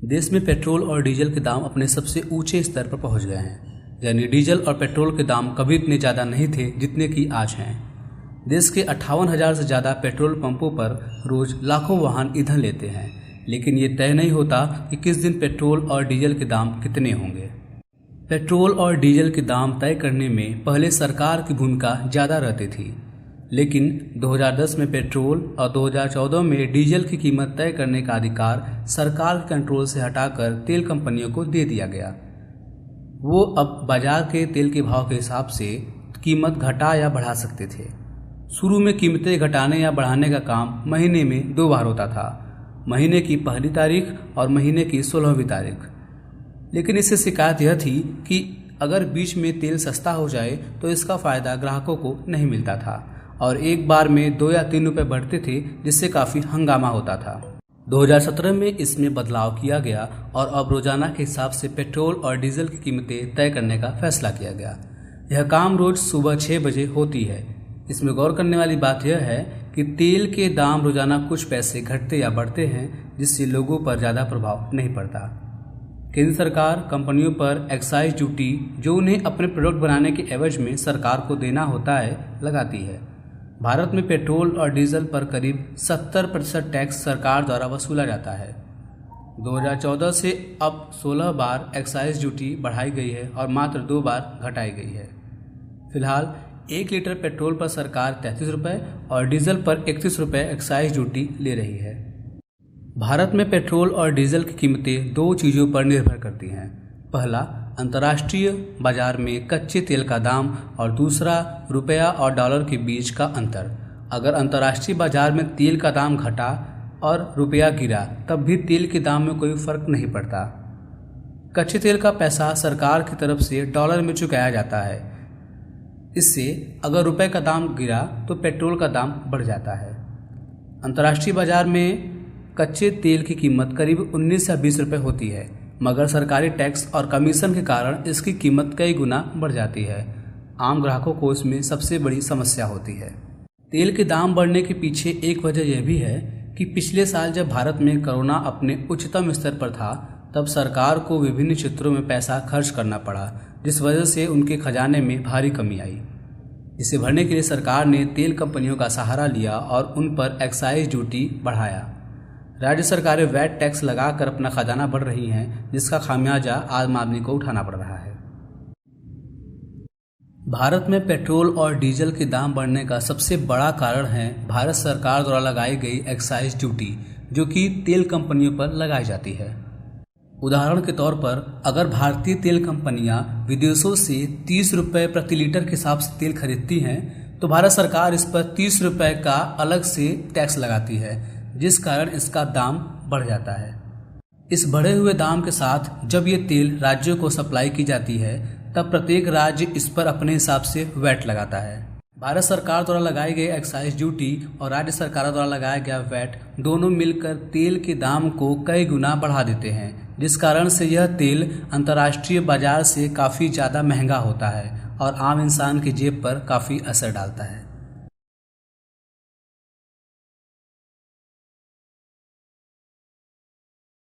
देश में पेट्रोल और डीजल के दाम अपने सबसे ऊंचे स्तर पर पहुंच गए हैं। यानी डीजल और पेट्रोल के दाम कभी इतने ज़्यादा नहीं थे जितने कि आज हैं। देश के 58,000 से ज़्यादा पेट्रोल पंपों पर रोज़ लाखों वाहन ईंधन लेते हैं, लेकिन ये तय नहीं होता कि किस दिन पेट्रोल और डीजल के दाम कितने होंगे। पेट्रोल और डीजल के दाम तय करने में पहले सरकार की भूमिका ज़्यादा रहती थी, लेकिन 2010 में पेट्रोल और 2014 में डीजल की कीमत तय करने का अधिकार सरकार के कंट्रोल से हटाकर तेल कंपनियों को दे दिया गया। वो अब बाजार के तेल के भाव के हिसाब से कीमत घटा या बढ़ा सकते थे। शुरू में कीमतें घटाने या बढ़ाने का काम महीने में 2 बार होता था, महीने की पहली तारीख और महीने की 16वीं तारीख। लेकिन इससे शिकायत यह थी कि अगर बीच में तेल सस्ता हो जाए तो इसका फ़ायदा ग्राहकों को नहीं मिलता था और एक बार में 2 या 3 रुपये बढ़ते थे, जिससे काफ़ी हंगामा होता था। 2017 में इसमें बदलाव किया गया और अब रोजाना के हिसाब से पेट्रोल और डीजल की कीमतें तय करने का फैसला किया गया। यह काम रोज सुबह 6 बजे होती है। इसमें गौर करने वाली बात यह है कि तेल के दाम रोजाना कुछ पैसे घटते या बढ़ते हैं, जिससे लोगों पर ज़्यादा प्रभाव नहीं पड़ता। केंद्र सरकार कंपनियों पर एक्साइज ड्यूटी, जो उन्हें अपने प्रोडक्ट बनाने के एवज में सरकार को देना होता है, लगाती है। भारत में पेट्रोल और डीजल पर करीब 70% टैक्स सरकार द्वारा वसूला जाता है। 2014 से अब 16 बार एक्साइज ड्यूटी बढ़ाई गई है और मात्र 2 बार घटाई गई है। फिलहाल 1 लीटर पेट्रोल पर सरकार 33 रुपये और डीजल पर 31 रुपये एक्साइज ड्यूटी ले रही है। भारत में पेट्रोल और डीजल की कीमतें 2 चीज़ों पर निर्भर करती हैं। पहला, अंतर्राष्ट्रीय बाजार में कच्चे तेल का दाम और दूसरा, रुपया और डॉलर के बीच का अंतर। अगर अंतर्राष्ट्रीय बाजार में तेल का दाम घटा और रुपया गिरा, तब भी तेल के दाम में कोई फर्क नहीं पड़ता। कच्चे तेल का पैसा सरकार की तरफ से डॉलर में चुकाया जाता है। इससे अगर रुपये का दाम गिरा तो पेट्रोल का दाम बढ़ जाता है। अंतर्राष्ट्रीय बाजार में कच्चे तेल की कीमत करीब 19 या 20 रुपये होती है, मगर सरकारी टैक्स और कमीशन के कारण इसकी कीमत कई गुना बढ़ जाती है। आम ग्राहकों को इसमें सबसे बड़ी समस्या होती है। तेल के दाम बढ़ने के पीछे एक वजह यह भी है कि पिछले साल जब भारत में कोरोना अपने उच्चतम स्तर पर था, तब सरकार को विभिन्न क्षेत्रों में पैसा खर्च करना पड़ा, जिस वजह से उनके खजाने में भारी कमी आई। इसे भरने के लिए सरकार ने तेल कंपनियों का सहारा लिया और उन पर एक्साइज ड्यूटी बढ़ाया। राज्य सरकारें वैट टैक्स लगाकर अपना खजाना भर रही हैं, जिसका खामियाजा आम आदमी को उठाना पड़ रहा है। भारत में पेट्रोल और डीजल के दाम बढ़ने का सबसे बड़ा कारण है भारत सरकार द्वारा लगाई गई एक्साइज ड्यूटी, जो कि तेल कंपनियों पर लगाई जाती है। उदाहरण के तौर पर, अगर भारतीय तेल कंपनियां विदेशों से 30 रुपये प्रति लीटर के हिसाब से तेल खरीदती हैं, तो भारत सरकार इस पर 30 रुपये का अलग से टैक्स लगाती है, जिस कारण इसका दाम बढ़ जाता है। इस बढ़े हुए दाम के साथ जब ये तेल राज्यों को सप्लाई की जाती है, तब प्रत्येक राज्य इस पर अपने हिसाब से वैट लगाता है। भारत सरकार द्वारा लगाई गई एक्साइज ड्यूटी और राज्य सरकार द्वारा लगाया गया वैट दोनों मिलकर तेल के दाम को कई गुना बढ़ा देते हैं, जिस कारण से यह तेल अंतर्राष्ट्रीय बाजार से काफ़ी ज़्यादा महंगा होता है और आम इंसान की जेब पर काफ़ी असर डालता है।